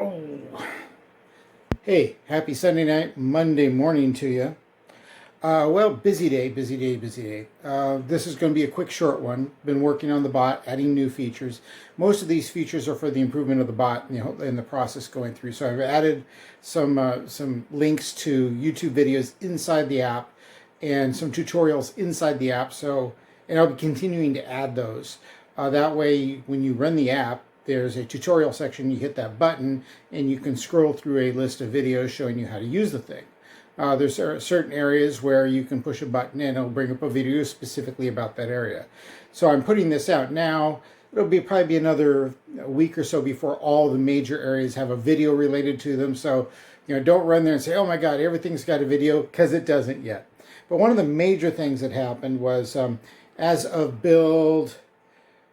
Oh, hey, happy Sunday night, Monday morning to you. Well, busy day, busy day, busy day. This is going to be a quick, short one. Been working on the bot, adding new features. Most of these features are for the improvement of the bot, in the process going through. So I've added some links to YouTube videos inside the app and some tutorials inside the app. And I'll be continuing to add those. That way, when you run the app, there's a tutorial section. You hit that button, and you can scroll through a list of videos showing you how to use the thing. There's certain areas where you can push a button and it'll bring up a video specifically about that area. So I'm putting this out now. It'll be probably another week or so before all the major areas have a video related to them. So, don't run there and say, oh my God, everything's got a video, because it doesn't yet. But one of the major things that happened was as of build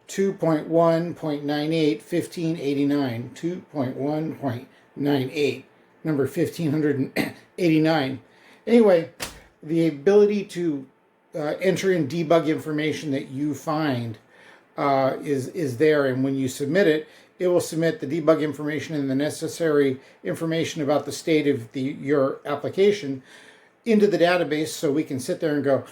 2.1.98, 1589, 2.1.98, number 1589. Anyway, the ability to enter in debug information that you find is there, and when you submit it, it will submit the debug information and the necessary information about the state of your application into the database, so we can sit there and go,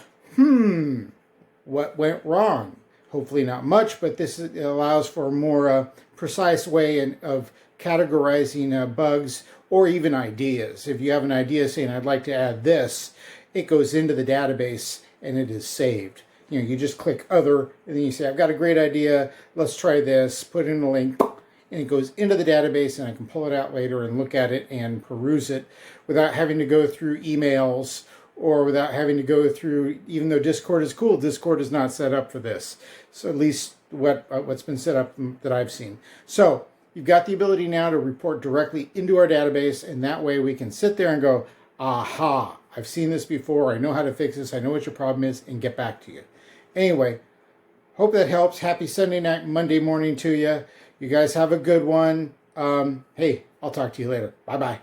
what went wrong? Hopefully not much, but this allows for a more precise way of categorizing bugs or even ideas. If you have an idea saying, I'd like to add this, it goes into the database and it is saved. You just click other, and then you say, I've got a great idea, let's try this, put in a link, and it goes into the database, and I can pull it out later and look at it and peruse it without having to go through emails, or without having to go through, even though Discord is cool, Discord is not set up for this. So at least what's been set up that I've seen. So you've got the ability now to report directly into our database, and that way we can sit there and go, aha, I've seen this before, I know how to fix this, I know what your problem is, and get back to you. Anyway, hope that helps. Happy Sunday night, Monday morning to you. You guys have a good one. Hey, I'll talk to you later. Bye-bye.